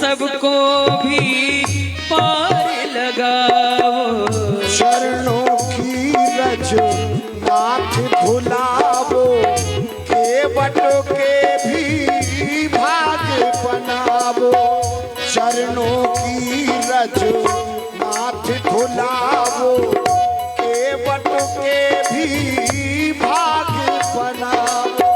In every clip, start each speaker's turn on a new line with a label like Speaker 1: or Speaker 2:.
Speaker 1: सबको भी पार लगाओ।
Speaker 2: चरणों की रज नाथ भुलावो, केवटों के भी भाग बनावो। चरणों की रज नाथ भुलावो, केवटों के भी भाग बनावो।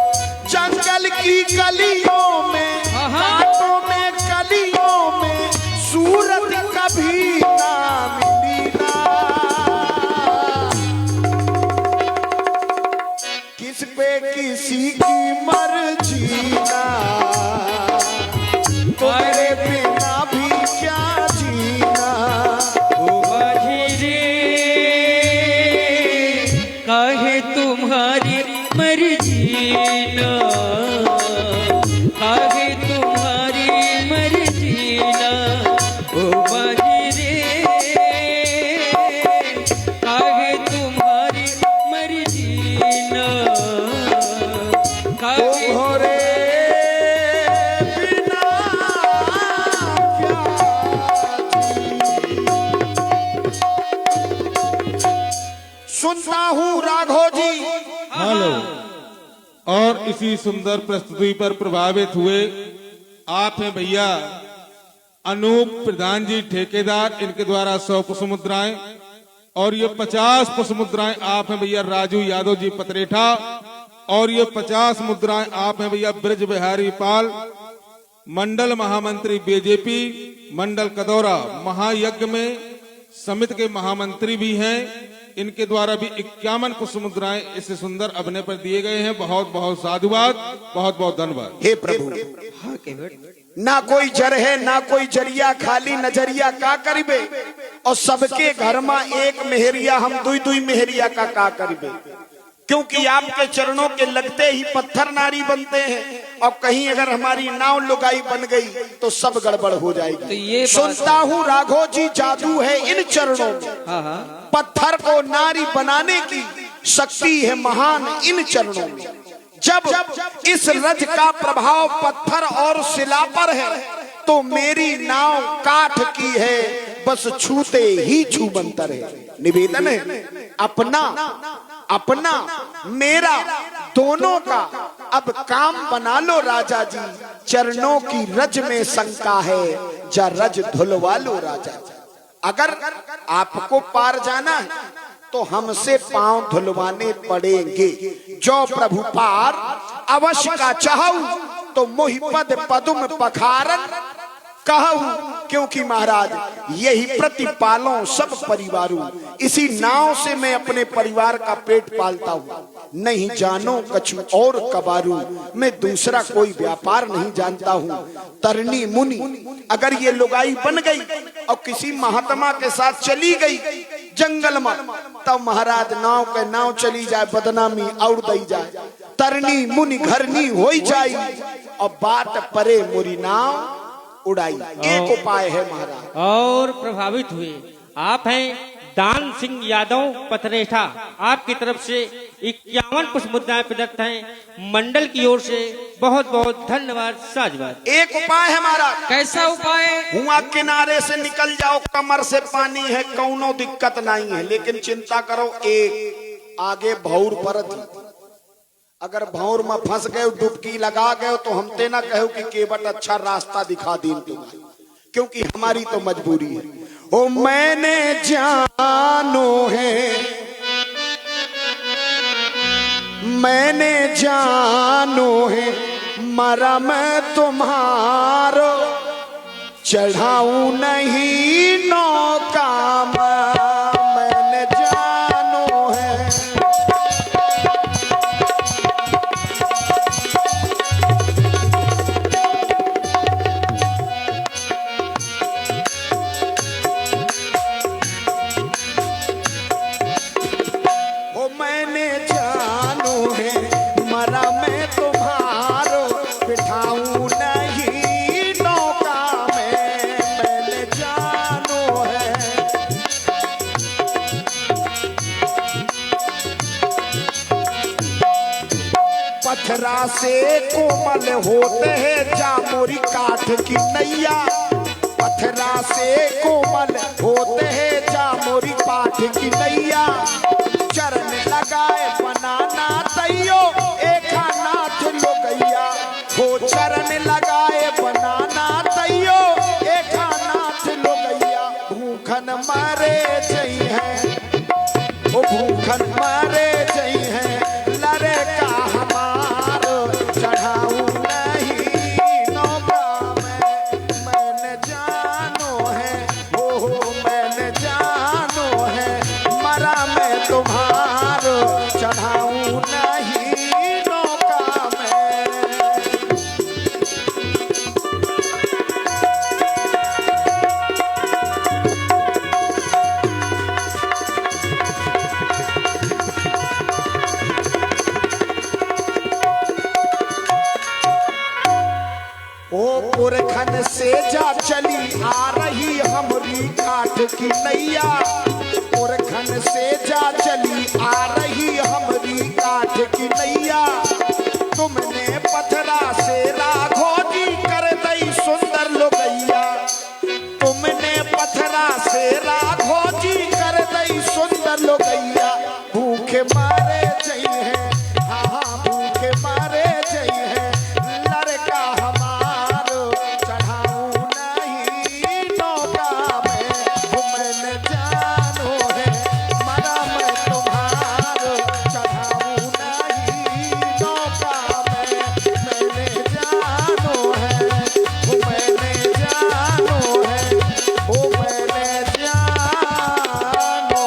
Speaker 2: जंगल की गलियों में, कांटों में, कलियों में सूरत कभी ना मिली ना। किस पे किसी की मर्जी ना, तुम्हारे बिना भी क्या जीना।
Speaker 1: ओ माझी रे काहे तुम्हारी मर्जी ना, काहे तुम्हारी मर्जी ना। ओ माझी रे काहे तुम्हारी मर्जी ना, काहे
Speaker 2: तुम्हारे बिना क्या जी। सुनता हूँ राघव जी।
Speaker 3: हेलो। और इसी सुंदर प्रस्तुति पर प्रभावित हुए आप हैं भैया अनूप प्रधान जी ठेकेदार, इनके द्वारा 100 पुष्प मुद्राएं, और ये 50 पुष्प मुद्राएं आप हैं भैया राजू यादव जी पतरेठा, और ये 50 मुद्राएं आप हैं भैया ब्रज बिहारी पाल, मंडल महामंत्री बीजेपी मंडल कदौरा, महायज्ञ में समिति के महामंत्री भी हैं। इनके द्वारा भी 51 पुष्प मुद्राएं इस सुंदर अभिनय पर दिए गए हैं। बहुत बहुत साधुवाद, बहुत बहुत धन्यवाद।
Speaker 2: हे प्रभु, ना कोई जर है ना कोई जरिया, खाली नजरिया का करिबे। और सबके घर में एक मेहरिया, हम दुई दुई मेहरिया का करिबे। क्योंकि आपके चरणों के लगते ही पत्थर नारी बनते हैं। और कहीं अगर हमारी नाव लुगाई बन गई तो सब गड़बड़ हो जाएगी।
Speaker 1: तो ये
Speaker 2: सुनता हूँ राघव जी जादू है इन चरणों में। पत्थर को नारी बनाने की शक्ति है महान इन चरणों में। जब इस रज का प्रभाव पत्थर और शिला पर है तो मेरी नाव काठ की है, बस छूते ही छूमंतर है। निवेदन है अपना अपना मेरा दोनों का अब काम बना लो राजा जी। चरणों की रज में शंका है, जा रज धुलवा लो राजा जी। अगर आपको पार जाना है तो हमसे पांव धुलवाने पड़ेंगे। जो प्रभु पार अवश्य का चाहूं तो मोहिपद पदुम पखारन कहूं। क्योंकि महाराज यही प्रतिपालों सब परिवारों, इसी नाव से मैं अपने परिवार का पेट पालता हूँ। नहीं जानो कछु और कबारू, मैं दूसरा कोई व्यापार नहीं जानता हूँ। तरनी मुनि अगर ये लुगाई बन गई और किसी महात्मा के साथ चली गई जंगल में, तब महाराज नाव के नाव चली जाए, बदनामी और दई जाए। तरनी मुनि घरनी हो जाए और बात परे मुरी नाव उड़ाई। एक उपाय है महाराज।
Speaker 4: और प्रभावित हुए आप हैं दान सिंह यादव पतरेठा, आपकी तरफ से 51 पुष्प मुद्राएं प्रदत्त हैं। मंडल की ओर से बहुत बहुत धन्यवाद साधुवाद।
Speaker 2: एक उपाय है महाराज।
Speaker 1: कैसा उपाय?
Speaker 2: हुआ किनारे से निकल जाओ, कमर से पानी है, कौनो दिक्कत नहीं है। लेकिन चिंता करो, एक आगे भौर परत, अगर भौर में फंस गए डुबकी लगा गए तो हमते ना कहो कि केवट अच्छा रास्ता दिखा दी तुम्हें, क्योंकि हमारी तो मजबूरी है। ओ मैंने जानो है, मैंने जानो है मरम तुम्हारो, चढ़ाऊं नहीं नौका मैंने जानो है। ओ मैंने जानो है मरा मैं तुम्हारो, बिठाऊं नहीं नौका मैंने जानो है। पथरा से कोमल होते हैं जामुरी काठ की नैया, से कोमल होते हैं जामोरी पाठ की नैया। चरण लगाए बनाना तैयो एक नाथ लो गैया हो। चरण लगाए बनाना तैयो एक नाथ लो गैया। भूखन मारे जई है ओ भूखन मारे जई है लरे का हमार चढ़ाऊ नहीं नौका में। मैंने जानो है हो मैंने जानो है मरा मैं तुम्हार चढ़ाऊ नहीं नौका में। ओ पुरखन से जा चली आ रही हमरी काठ की नैया। पुरखन से जा चली आ रही हमरी काठ की नैया। तुमने पथरा से राघोजी कर दई सुंदर लोगैया। तुमने पथरा से राघोजी कर दई सुंदर लोगैया। भूखे मारे जई है हाँ हाँ भूखे मारे जई है लड़का हमार चढ़ाऊ नहीं नौका में। मैंने जानो है मरा मैं तुम्हार चढ़ाऊ नहीं नौका में। मैंने जानो है मैंने जानो है ओ मैंने जानो।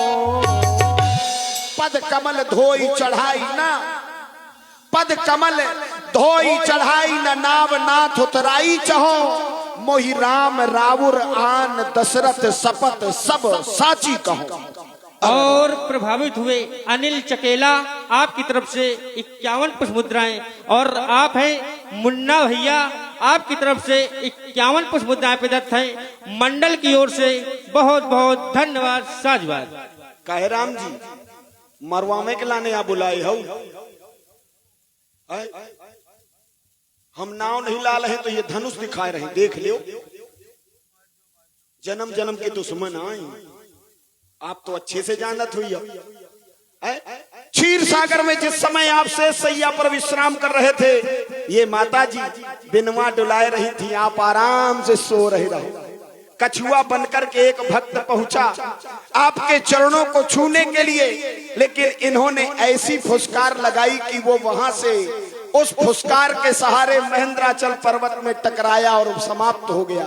Speaker 2: पद कमल धोई चढ़ाई ना पद कमल धोई चढ़ाई न नाव नाथ उतराई चहो। मोहि राम रावुर आन दशरथ शपथ सब साची कहो।
Speaker 4: और प्रभावित हुए अनिल चकेला आपकी तरफ से 51 पुष्प मुद्राएं। और आप हैं मुन्ना भैया आपकी तरफ से 51 पुष्प मुद्राएं प्रदत्त हैं। मंडल की ओर से बहुत बहुत धन्यवाद साधुवाद।
Speaker 2: कहे राम जी मरवा में के लाने आप बुलाए हो। हम नाव नहीं ला रहे तो ये धनुष दिखाए रहे देख लियो। जन्म जन्म के दुश्मन आए आप तो अच्छे से जानत हुई। क्षीर सागर में जिस समय आप से सैया पर विश्राम कर रहे थे ये माता जी बिनवा डुलाए रही थी। आप आराम से सो रहे रहो। कछुआ बनकर के एक भक्त पहुंचा आपके चरणों को छूने के लिए। लेकिन इन्होंने ऐसी फुसकार लगाई कि वो वहां से उस फुसकार के सहारे महेंद्राचल पर्वत में टकराया और समाप्त हो गया।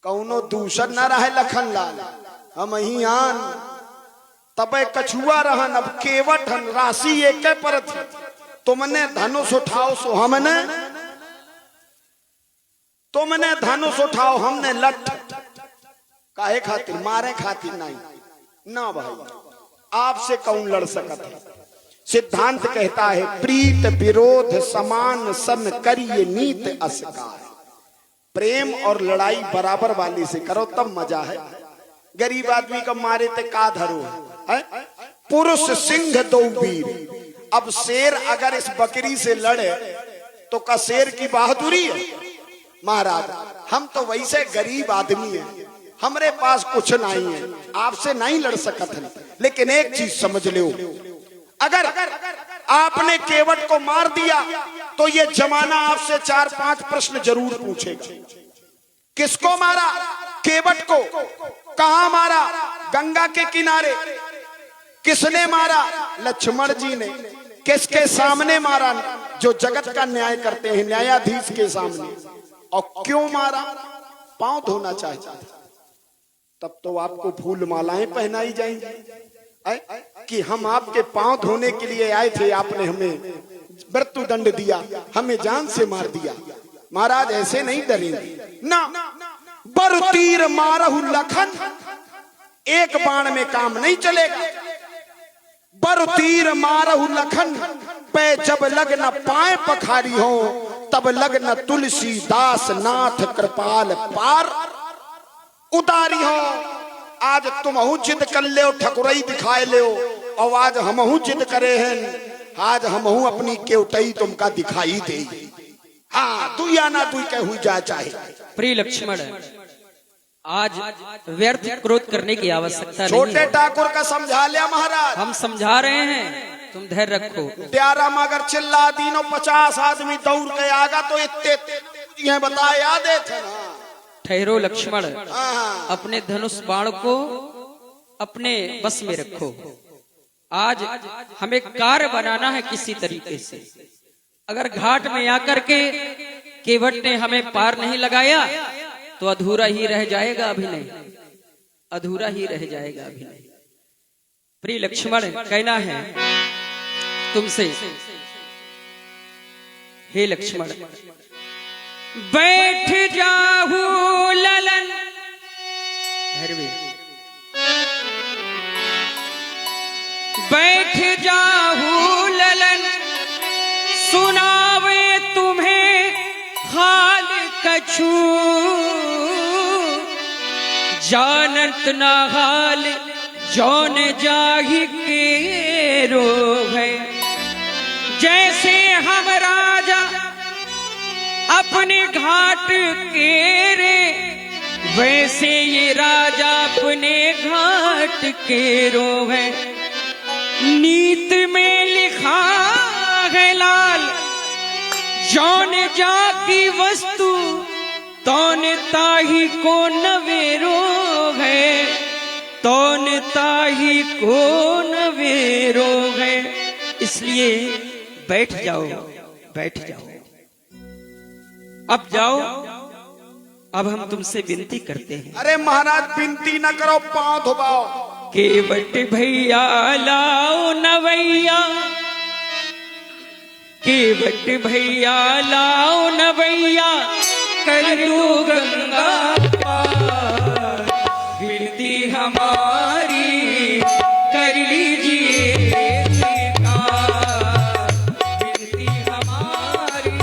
Speaker 2: कौनो दूसर न रहे लखन लाल हम ही आन तबे कछुआ रहन अब केवट हन राशि एक पर थी। तुमने धनुष उठाओ सो हमने तुमने धनुष उठाओ हमने लठ। काहे खातिर मारे खातिर नहीं ना भाई आपसे कौन लड़ सकत है। सिद्धांत कहता है प्रीत विरोध समान सन करिए नीत असकार। प्रेम और लड़ाई बराबर वाली से करो तब मजा है। गरीब आदमी का मारे ते का धरो है। पुरुष सिंह दो वीर। अब शेर अगर इस बकरी से लड़े तो का शेर की बहादुरी है। महाराज हम तो वैसे गरीब आदमी हैं हमरे पास कुछ नहीं है आपसे नहीं लड़ सकत है। लेकिन एक चीज समझ लो अगर आपने केवट को मार दिया तो ये जमाना आपसे 4-5 प्रश्न जरूर पूछेगा। किसको मारा? केवट को। कहां मारा? गंगा के किनारे। किसने मारा? लक्ष्मण जी ने। किसके सामने मारा? जो जगत का न्याय करते हैं न्यायाधीश के सामने। और क्यों मारा? पांव धोना चाहता था। तब तो आपको फूल मालाएं पहनाई जाएंगी कि हम आपके पांव धोने के लिए आए थे आपने हमें मृत्यु दंड दिया हमें जान से मार दिया। महाराज ऐसे नहीं डरेंगे ना। बर तीर मारहु लखन एक बाण में काम नहीं चलेगा। बर तीर मारहु लखन पे जब लग न पाए पखारी हो तब लग न तुलसीदास नाथ कृपाल पार उतारी हो। आज तुम जिद कर ले ठकुरई दिखाए ले और आज हमहू जिद करे हैं। आज हमहू अपनी केवटई तुमका दिखाई दे। हाँ तू या ना तू कह हुई जा चाहे।
Speaker 1: प्रिय लक्ष्मण आज व्यर्थ क्रोध करने की आवश्यकता नहीं
Speaker 2: छोटे
Speaker 1: है।
Speaker 2: ठाकुर का समझा लिया महाराज।
Speaker 1: हम समझा रहे हैं, तुम धैर्य रखो।
Speaker 2: प्यारा मगर चिल्ला दीनो 50 आदमी दौड़ के आगा तो इतने बता याद है थे ना।
Speaker 1: ठहरो लक्ष्मण,
Speaker 2: हाँ।
Speaker 1: अपने धनुष बाण को अपने बस में रखो। आज हमें कार्य बनाना है किसी तरीके से। अगर घाट में आकर के केवट ने हमें पार नहीं लगाया तो अधूरा ही रह जाएगा अभिनय, अधूरा ही रह जाएगा अभिनय। प्रिय लक्ष्मण, कहना है तुमसे, हे लक्ष्मण, बैठ जाहू ललन, भैरवी, बैठ जाहू ललन, सुनावे तुम्हें हाल कछु, जानत न हाल जौन जाहि के रोग है। जैसे हम राजा अपने घाट के रे, वैसे ये राजा अपने घाट के रोग है। नीत में लिखा है लाल, जौन जा की वस्तु तौन ताही को नवेरो है, तौन ताही को नवेरो है। इसलिए बैठ जाओ, बैठ जाओ, अब जाओ। अब हम तुमसे विनती करते हैं।
Speaker 2: अरे महाराज विनती न करो, पांव धोबाओ।
Speaker 1: केवट भैया लाओ नवैया, केवट भैया लाओ नवैया, कर दो गंगा पार। विनती हमारी कर लीजिए स्वीकार, विनती हमारी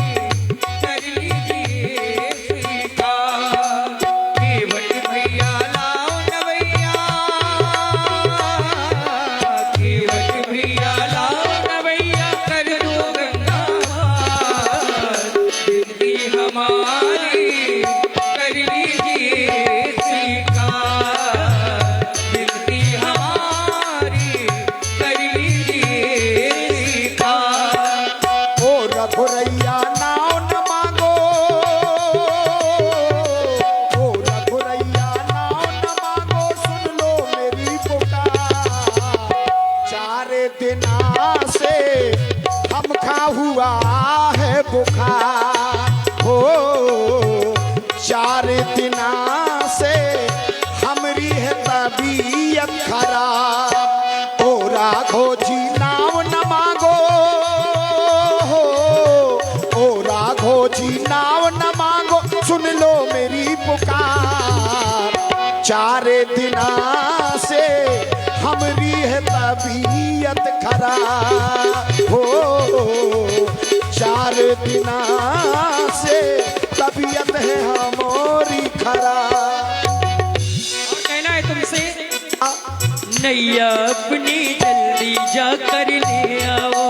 Speaker 1: कर लीजिए स्वीकार। केवट भैया लाओ नवैया, केवट भैया लाओ नवैया, कर दो गंगा पार। विनती हमारी कर लीजिए स्वीकार, विनती हमारी कर लीजिए स्वीकार।
Speaker 2: ओ रघुरैया नाव न मांगो, ओ रघुरैया नाव न मांगो, सुन लो मेरी पुकार। 4 दिना से हमका हुआ है बुखार, हो 4 दिना से हमरी है तबीयत खराब। ओ राघो जी नाव न मांगो, ओ राघो जी नाव न मांगो, सुन लो मेरी पुकार। 4 दिना से हमरी है तबीयत खराब, हो 4 दिना से तबीयत है हमारी खराब।
Speaker 1: और कहना है तुमसे, नैया अपनी जल्दी जा कर ले आओ,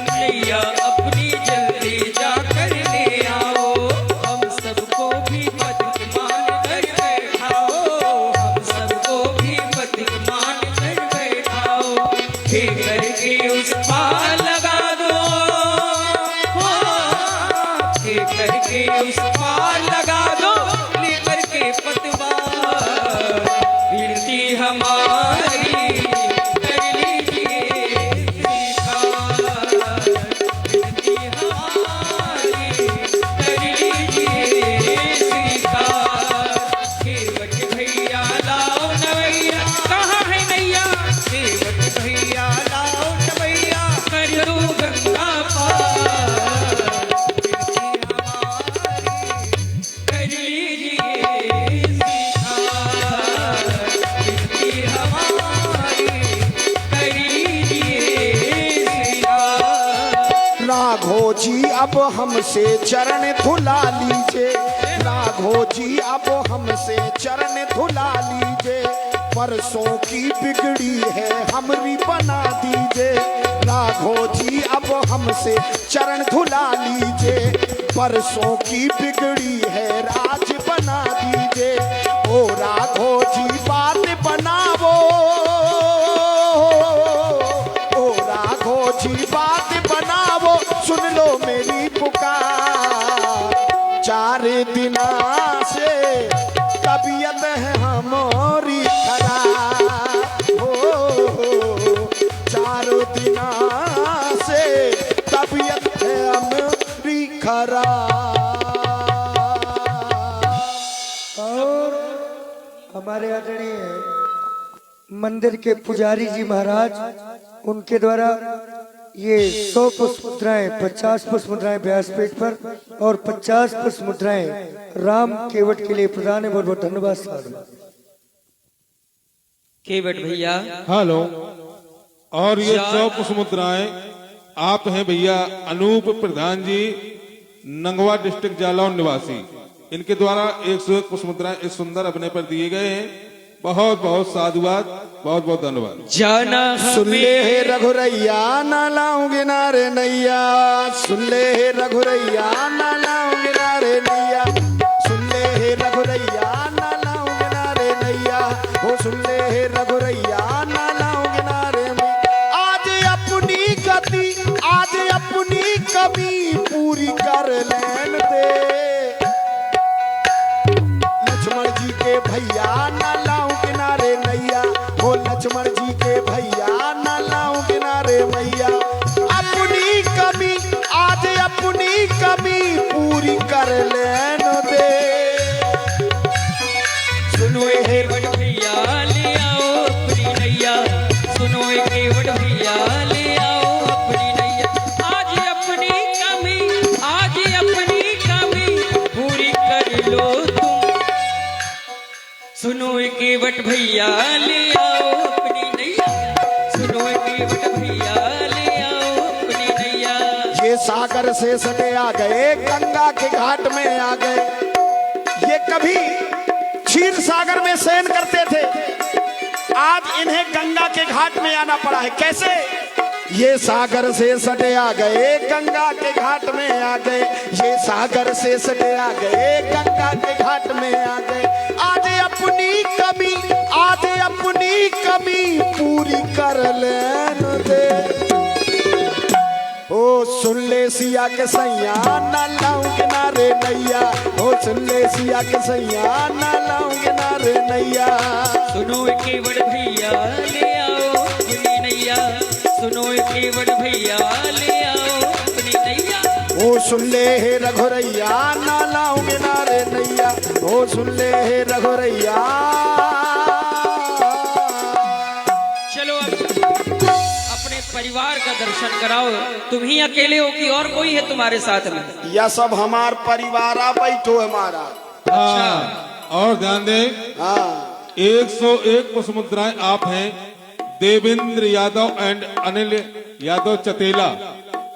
Speaker 1: नैया अपनी जल्दी जा कर ले आओ। हम सबको भी पथिक मान कर बैठाओ, हम सबको भी पथिक मान कर बैठाओ। हे करके उस पार लगा दो, हे करके उस पार लगा दो, लेकर के पतवार। विनती हमारी कर लीजिए स्वीकार, विनती हमारी कर लीजिए स्वीकार। केवट भैया लाओ नवैया, कहाँ है नैया? केवट भैया लाओ नवैया, कर दो गंगा पार। विनती हमारी कर लीजिए स्वीकार, विनती हमारी कर लीजिए स्वीकार।
Speaker 2: राघो जी अब हमसे चरण धुला लीजिए, राघो जी अब हमसे चरण धुला लीजिए। परसों की बिगड़ी है हमरी बना दीजिए, राघो जी अब हमसे चरण धुला लीजिए। परसों की बिगड़ी है राज बना दीजिए, ओ राघो तबीयत है हमारी खराब हो, चारों दिना से तबीयत है हमारी खराब।
Speaker 5: और हमारे आदरणीय मंदिर के पुजारी जी महाराज, उनके द्वारा ये 100 पुष्प मुद्राएं, 50 पुष्प मुद्राएं व्यासपीठ पर और 50 पुष्प मुद्राएं राम केवट के लिए प्रदान है। बहुत बहुत धन्यवाद सर।
Speaker 1: केवट भैया
Speaker 3: हेलो। और ये 100 पुष्प मुद्राएं आप हैं भैया अनूप प्रधान जी, नंगवा डिस्ट्रिक्ट जालौन निवासी। इनके द्वारा 101 पुष्प मुद्राएं इस सुंदर अपने पर दिए गए हैं। बहुत बहुत साधुवाद, बहुत बहुत धन्यवाद।
Speaker 1: जाना
Speaker 2: सुन ले हे रघुरैया ना लाऊंगे नारे नैया, सुन ले हे रघुरैया ना लाऊंगे नारे नैया, सुन ले हे रघुरैया ना लाऊंगे नारे नैया, हो सुन ले हे रघुरैया ना लाऊंगे नारे नैया। आज अपनी गति, आज अपनी कमी पूरी कर लेन दे, लक्ष्मण जी के भैया ना लाऊं किनारे नैया, हो लक्ष्मण जी के भैया ना लाऊं किनारे मैया। अपनी कमी, आज अपनी कमी पूरी कर लेन दे।
Speaker 1: सुनो हे केवट भैया ले आओ अपनी नैया, सुनो हे केवट भैया ले आओ अपनी नैया। आज अपनी कमी, आज अपनी कमी पूरी कर लो तुम, सुनो हे केवट भैया ले आओ अपनी नैया, सुनो हे केवट भैया ले आओ अपनी नैया।
Speaker 2: ये सागर से सटे आ गए, गंगा के घाट में आ गए। ये कभी क्षीर सागर में शयन करते थे, आज इन्हें गंगा के घाट में आना पड़ा है। कैसे? ये सागर से सटे आ गए, गंगा के घाट में आ गए, ये सागर से सटे आ गए, गंगा के घाट में आ गए। आज अपनी कमी, आज अपनी कमी पूरी कर लेन दे। ओ सुन ले सिया के सैया ना लाऊं किनारे नैया, ओ सुन ले सिया के सैया ना लाऊं किनारे नैया।
Speaker 1: सुनो हे केवट भैया ले आओ अपनी नैया, सुनो हे केवट भैया ले आओ अपनी नैया।
Speaker 2: ओ सुन ले हे रघुरैया ना लाऊं किनारे नैया, ओ सुन ले हे रघुरैया।
Speaker 1: चलो अब अपने परिवार का दर्शन कराओ। तुम ही अकेले हो कि और कोई है तुम्हारे साथ में?
Speaker 2: या सब हमार परिवार आ बैठो हमारा।
Speaker 3: हाँ, और ध्यान दें,
Speaker 2: हाँ
Speaker 3: 101 पुष्प मुद्राएं आप हैं देवेंद्र यादव एंड अनिल यादव चतेला,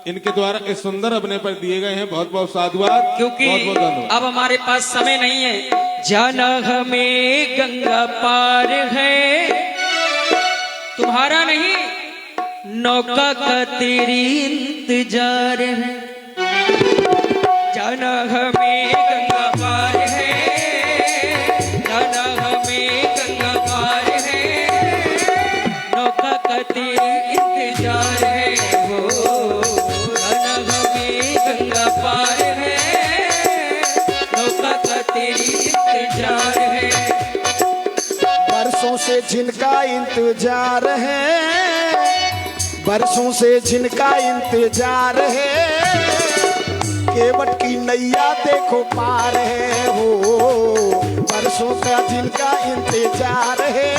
Speaker 3: इनके द्वारा इस सुंदर अपने पर दिए गए हैं। बहुत बहुत साधुवाद,
Speaker 1: क्योंकि
Speaker 3: बहुत बहुत धन्यवाद।
Speaker 1: अब हमारे पास समय नहीं है। जाना हमें गंगा पार है, तुम्हारा नहीं नौका का तेरी इंतजार है। जाना हमें गंगा पार है, जाना हमें गंगा पार है, नौका का तेरी इंतजार है। हो जाना हमें गंगा पार है, नौका का तेरी इंतजार है।
Speaker 2: बरसों से जिनका इंतजार है, बरसों से जिनका इंतजार है, केवट की नैया देखो पार है। हो बरसों का जिनका इंतजार है,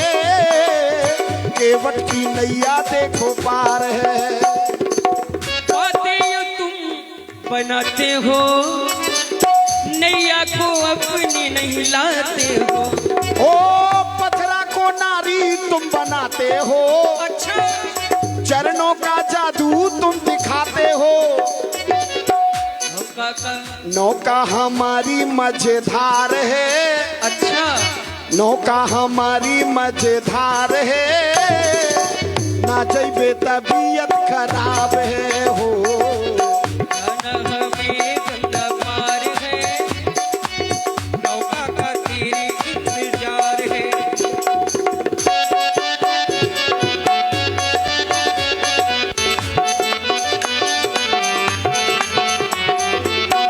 Speaker 2: केवट की नैया देखो पार है।
Speaker 1: बातें यो तुम बनाते हो, नैया को अपनी नहीं लाते हो।
Speaker 2: ओ पथरा को नारी तुम बनाते हो,
Speaker 1: अच्छा
Speaker 2: चरणों का जादू तुम दिखाते हो।
Speaker 1: नौका का,
Speaker 2: नौका हमारी मझधार है,
Speaker 1: अच्छा
Speaker 2: नौका हमारी मझधार है, ना जइबे तबीयत खराब है। हो
Speaker 1: जाना हमें गंगा पार है, नौका का तेरी इंतजार है।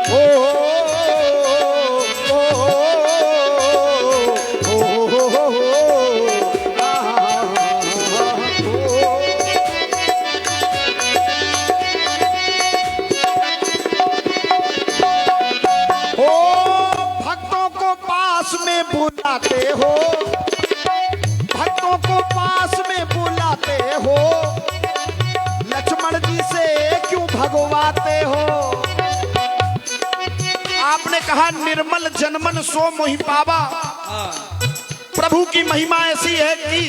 Speaker 2: ओ, ओ, ओ, ओ, भक्तों को पास में बुलाते हो, लक्ष्मण जी से क्यों भगवाते हो। आपने कहा निर्मल जनमन सो मोहि पावा। प्रभु की महिमा ऐसी है कि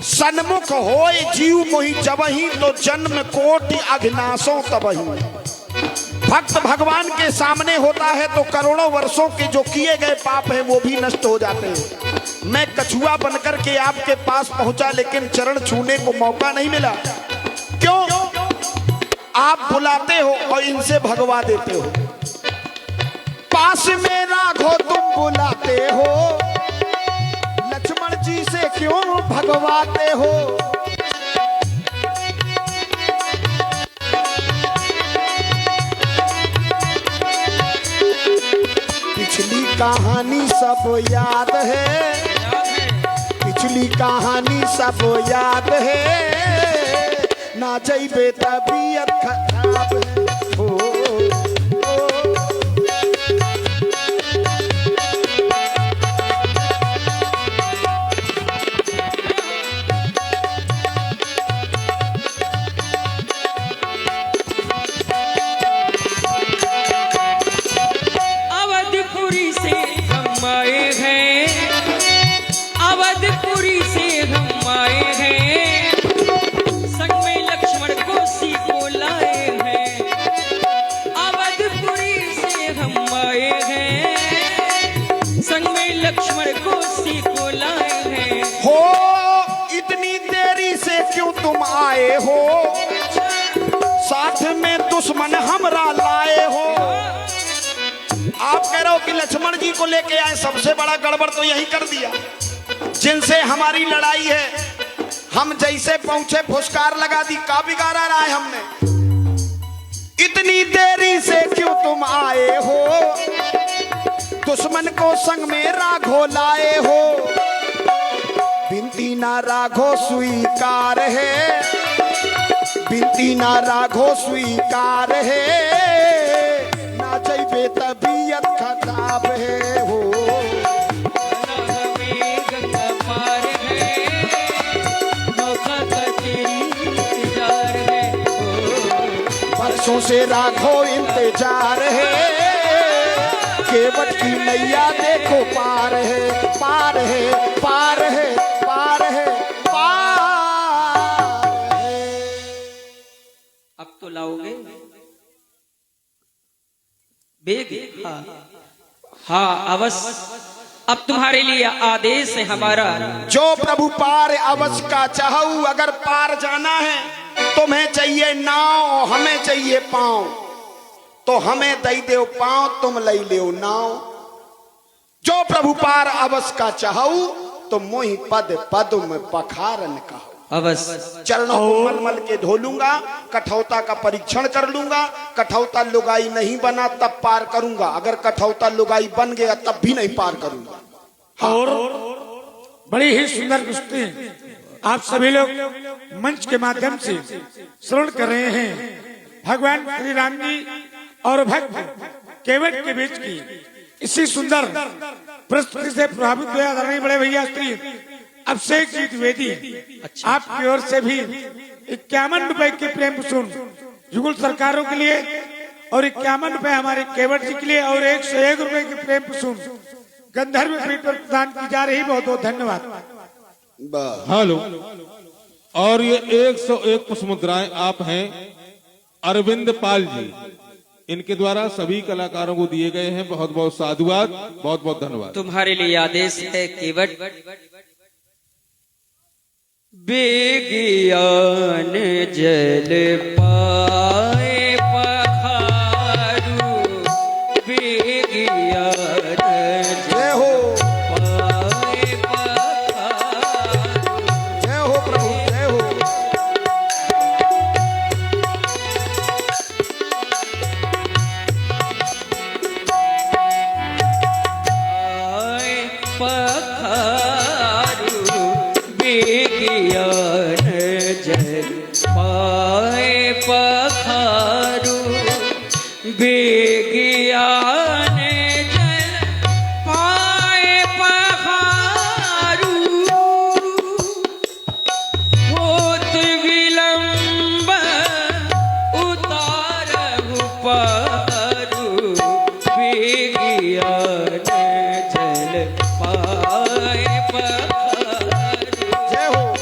Speaker 2: सन्मुख होए जीव मोहि जबहि, तो जन्म कोटि अघनासों तबहि। भक्त भगवान के सामने होता है तो करोड़ों वर्षों के जो किए गए पाप हैं वो भी नष्ट हो जाते हैं। मैं कछुआ बनकर के आपके पास पहुंचा, लेकिन चरण छूने को मौका नहीं मिला। क्यों? आप बुलाते हो और इनसे भगवा देते हो। पास में राघो तुम बुलाते हो, लक्ष्मण जी से क्यों भगवाते हो। पिछली कहानी सब याद है, पिछली कहानी सब याद है, ना जइबे तबीयत खराब है। हो
Speaker 1: अवधपुरी से हम आए हैं, अवधपुरी से हम आए हैं, संग में लक्ष्मण को सीखो लाए हैं। अवधपुरी से हम आए हैं, संग में लक्ष्मण को सीखो लाए हैं।
Speaker 2: हो इतनी देरी से क्यों तुम आए हो, साथ में दुश्मन हमरा लाए हो। आप कह रहे हो कि लक्ष्मण जी को लेके आए, सबसे बड़ा गड़बड़ तो यही कर दिया। जिनसे हमारी लड़ाई है, हम जैसे पहुंचे फुसकार लगा दी। का बिगाड़ा रहा है हमने। इतनी देरी से क्यों तुम आए हो, दुश्मन को संग में राघो लाए हो। बिनती ना राघो स्वीकार है, बिनती ना राघो स्वीकार है, ना जइबे तबीयत खराब है। हो
Speaker 1: गंगा पार है, नौका का तेरी इंतजार है।
Speaker 2: बरसों से राघो इंतजार है, केवट की नैया देखो पार है, पार है, पार है, पार है, पार है।
Speaker 1: अब तो लाओगे बेग? हाँ अवश्य। अब तुम्हारे लिए आदेश है हमारा।
Speaker 2: जो प्रभु पार अवश्य का चाहूं, अगर पार जाना है तुम्हें चाहिए नाव, हमें चाहिए पांव। तो हमें दई दो पांव, तुम लई ले नाव। जो प्रभु पार अवश्य का चाहूं, तो मोहि पद पदुम पखारन कहो।
Speaker 1: अवश्य।
Speaker 2: चरणों को मल मल के धो लूंगा, कठौता का परीक्षण कर लूंगा। कठौता लुगाई नहीं बना तब पार करूंगा, अगर कठौता लुगाई बन गया तब भी नहीं पार करूंगा। हाँ।
Speaker 5: और बड़ी ही सुंदर कुश्ती आप सभी लोग मंच के माध्यम से श्रवण कर रहे हैं। भगवान श्री राम जी और भक्त केवट के बीच की इसी सुंदर प्रस्तुति से प्रभावित हुए आदरणीय बड़े भैया श्री अभिषेक जी द्विवेदी, आपकी ओर से भी 51 रुपए की प्रेम कुसुम युगल सरकारों के लिए और 51 रुपए हमारे केवट जी के लिए और 101 रुपए की प्रेम कुसुम गंधर्व पीठ पर प्रदान की जा रही। बहुत बहुत धन्यवाद।
Speaker 3: हेलो। और ये 101 पुष्प मुद्राएं आप हैं अरविंद पाल जी, इनके द्वारा सभी कलाकारों को दिए गए हैं। बहुत बहुत साधुवाद, बहुत बहुत धन्यवाद।
Speaker 1: तुम्हारे लिए आदेश है केवट। बेगियान जल पाए पखारू, बेगियान
Speaker 2: जय हो,
Speaker 1: पाए पखारू।
Speaker 2: जय हो प्रभु, जय हो।
Speaker 1: आए पखारू, बेगियान जल पाए पखारू, बेगियान जल पाए पखारू। पाए पखारो।
Speaker 2: जय हो।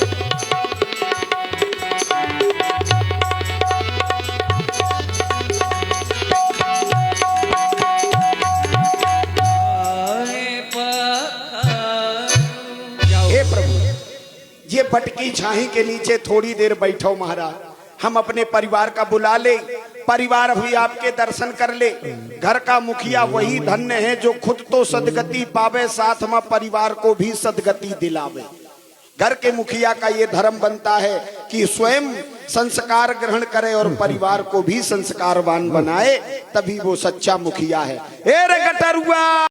Speaker 1: पाए पखारो।
Speaker 2: हे प्रभु, ये बटकी छाही के नीचे थोड़ी देर बैठो महाराज, हम अपने परिवार का बुला ले, परिवार भी आपके दर्शन कर ले। घर का मुखिया वही धन्य है जो खुद तो सदगति पावे, साथ में परिवार को भी सदगति दिलावे। घर के मुखिया का ये धर्म बनता है कि स्वयं संस्कार ग्रहण करे और परिवार को भी संस्कारवान बनाए, तभी वो सच्चा मुखिया है। ए रे गटरुआ।